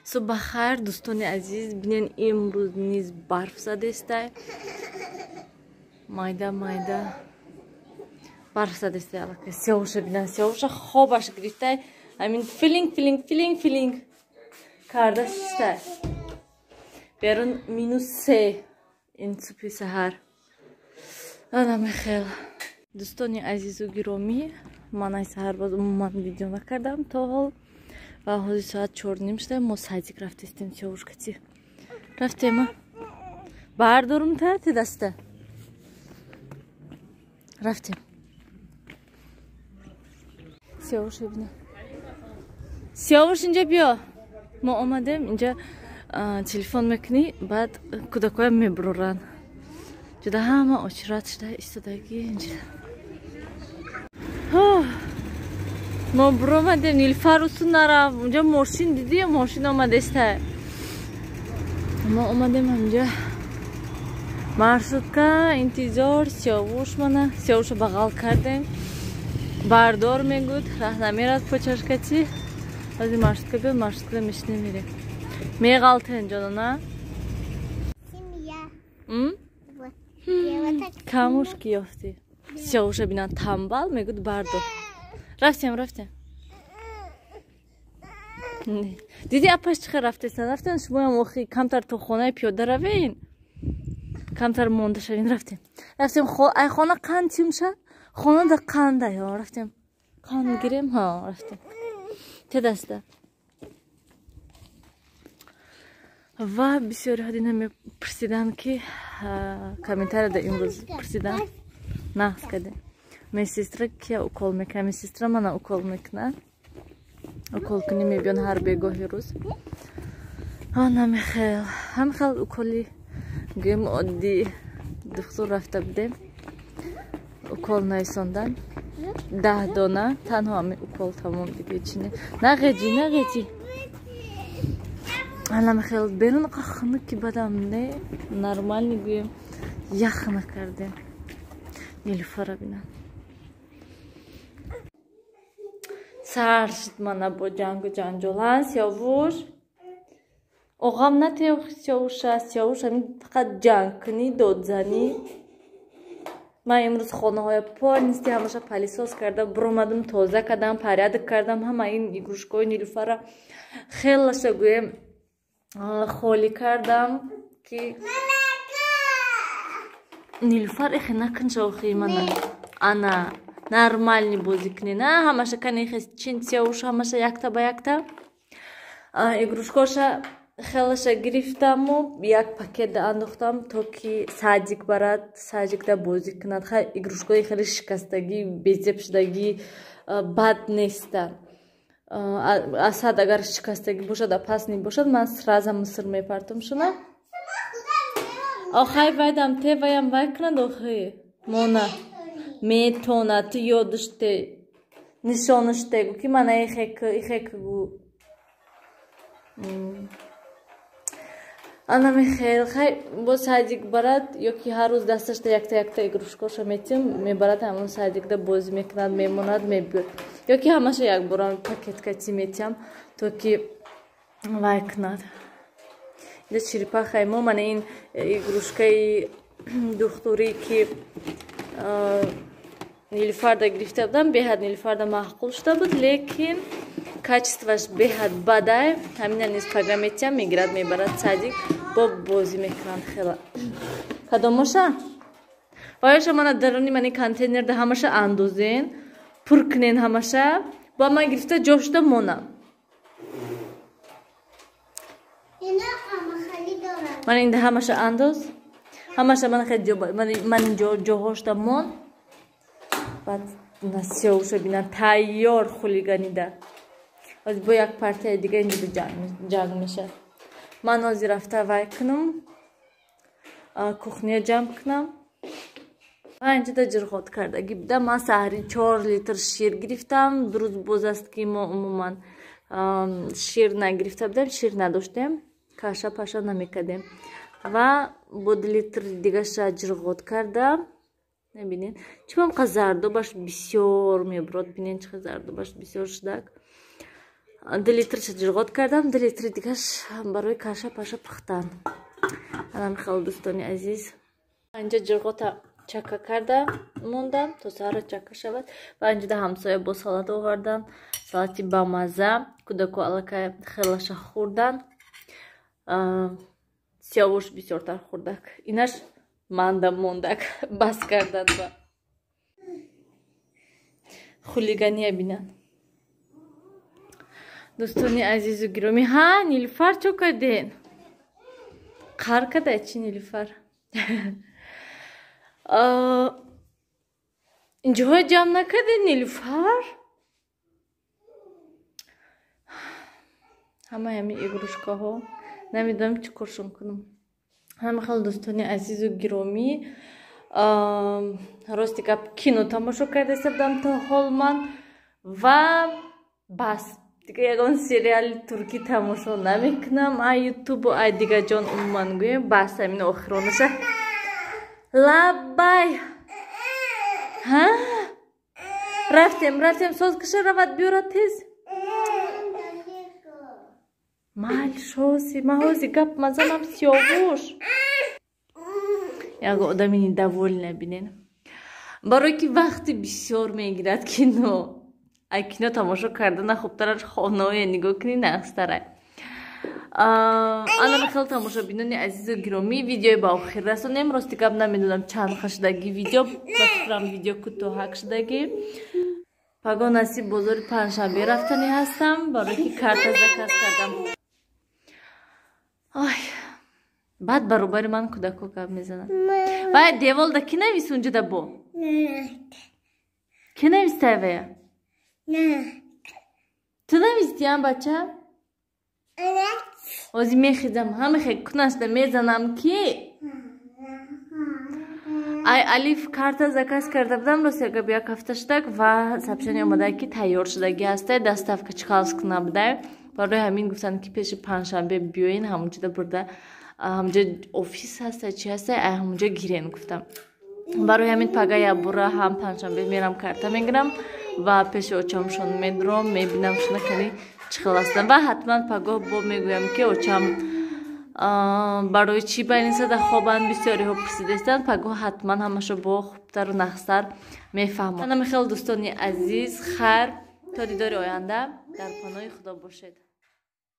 Subah khair do'stoni aziz, binin imroz niz barf zadesтай. Mayda barf zadesтай alakay. Sevusha binan sevusha khobash girifтай. I mean feeling kardashтай. Berun -3 in supi sahar. Ana mexel. Do'stoni azizu giromi, man ay sahar baz umuman video nakardam to hol. و حدود ساعت 4 نیم شده ما سایزی رفتیم سیاوش کتی رفتیم بردارم تا دسته رفتیم سیاوش ببینم سیاوش اینجا بیا ما آمدیم اینجا تلفن میکنی بعد کودکای میبرورن جدا همه آشرات شده ایستادگی اینجا ما برآمدیم نیلوفر اصلا نرفت اونجا ماشین دیدی ماشین آمده است ما اومدیم اینجا маршрутка انتظار سیاوش منه سیاوش بغل کردیم بردار میگود راه نمیرد پچشکتی از این маршрутка بیاد маршрутка میشنه میره میغلطه اینجا نه کاموش کیافتی سیاوش بینن تنبل میگود بردار رفتیم دیدی اپاش چخه رفتن شما هم وقتی کمتر تو خونه پیاده روین کمتر مونده شوین رفتیم ای خانه قندیم شد خانه ده قنده یا رفتیم قند گیریم ها رفتیم چه دسته و بسیاری ها دینا می پرسیدن که کامنتر ده امروز پرسیدن نه کده Медсестра кия укол мекна? Медсестра мана укол мекна. Укол куни мебиён ҳар бегоҳи рӯз. Намехел. Ҳамхел уколи гӯем оддӣ духтур рафта будем. Укол наисондан. 10 дона танҳо ами укол тамом диге чини. Нағеҷи. Намехел берун қахны ки бадам не нормальни гӯем яхна кардем. Нилуфара бинам. سر شد من با جنگ و جنجال سیاوش اوغام نتیو سیاوش همین فقط جنگ کنی داد زنی من امروز خانه های پار نیستی همشه پلیساز کردم برامدم تازه کردم پریدک کردم همه این ایگروشکای نیلوفر خیلی شگویم خالی کردم که نیلوفر ایخی نکن شوخی منه انا нормальный бозикни на ҳамаша канихес чин сиёвуш ҳамаша якта ба якта игрушкоша хелаша гирифтаму як пакет да андохтам то ки садик барад садик да бозик кунад ха игрушкои хеле шикастагӣ безеб шудагӣ бад неста асад агар шикастагӣ бошад а пас небошад ман сраза миср мепартам шуна охай вайдам те ваям вай кунад охи мона метона ты ёдыште нишоныштегу ки мана ихекгу ана мехел хай бо садик барад ёки ҳар рӯз дасташда якта игрушкоша метим мебарад ҳамон садикда бозӣ мекунад мемонад мебиёд ёки ҳамаша якбора пакеткати метиҳам то ки вай кунад инҷа чирипахай мо мана ин игрушкаи духтурӣ ки نیلوفردا گرفته بودم بهاد نیلوفردا معقول شده بود لیکن کачествоش بهاد بده همین اینستاگرام میتیم میگیرد میبرد صادق با بازی میکنند خیلی کدومشه وایش من درونی منی کانتینر ده همشه اندازین پر کنین همشه با من گرفته جوشته مونم من این ده همشه انداز همشه من خیلی من جوهاشته مون بعد سیاوش بینن تیار خولیگانیده از با یک پارتی دیگه اینجا جنگ میشه من آزی رفته وای کنم کخنیا جمع کنم اینجا دا جرخوت کردگی بودم من سهری 4 لیتر شیر گرفتم دروز باز است که ما عموما شیر نگرفته بودم شیر نداشتیم کاша паша نمیکردیم و با 2 لیتر دیگه جرخوت کردم نبینین چون قزاردو باش بسیار میبرد بینین چه قزاردو باش بسیار شدک 2 لیتر جرغات کردم. 2 لیتر دیگهش برای کاشه پاشه پختن. الان خیلی دوستانی عزیز اینجا جرغات چکه کرده موندم تا سهر چکه شود و اینجا ده همسایه با سالاد آوردن، سالادی با مزه. کودکو الکه خیلیش خوردن. سیاوش بسیارتر خوردک. اینش مانده موندک بس کردن و خلیگانی بینن. دوستانی عزیز و گرامی، ها نیلوفر چو کردین؟ قهر کرده چی نیلوفر؟ اینجا جمع نکردین نیلوفر؟ همه ایگروشکا ها نمیدونم چی کارشون کنم. همه خیلی دوستانی عزیز و گرامی، راستی که کینو تماشا کرده بودم تا حال من و بس دیگه یگان سریال ترکی تماشا نمیکنم. ای یوتیوب و ای دیگه جان عموما گویم بس همین آخرانشه. لبای ها رفتیم ساز کشه رود بیاره تیز مال شوسی محوزی گپ مزنم سیاوش یک آدمی دوول نبینین. برای که وقتی بسیار میگیرد کینو کینو تماشا کردن خوبترش خانه نگاه کنی نقصتره. الان خیلی تماشا بینانی عزیز و گرامی ویدیوی با آخر رسانیم. راستی که نمیدونم چند خشدگی ویدیو بفرم ویدیو کوتاه شدگی. پگاه نصیب بزرگ پنجشنبه رفتنی هستم برای که کارت زکات کردم. آی بعد برابر من کودکو کب میزنن. باید دیوال دا کی نویس اونجا دا بو؟ نه کی نویسته ویا؟ نه تو نویستی هم بچه؟ نه اوزی میخیزم همه خیلی کناش دا میزنم کی؟ ای الیف کارت زکات کرده بودم راستی اگه بیا کفته شدک و سبشنی آمده که تیار شدگی هسته دستف که چکالس کنه بوده. برای همین گفتن که پیش پنجشنبه بیاین همونجا دا برده همونجا اوفیس هسته چی هسته همونجا گیرین گفتم. برای همین پگاه یا برا هم پنجشنبه میرم کارتا میگیرم و پیش اوچامشون میدرم میبینم شونه کنی چی خلاصتن و حتما پگاه با میگویم که اوچام برای چی بینیسه در خوابان بسیاری ها پرسیدستن. پگاه حتما همشو با خوبتر و نخستر میفهمم. من خیلی دوستانی عزیز خیر تا دیدار آینده در پناه خدا باشید.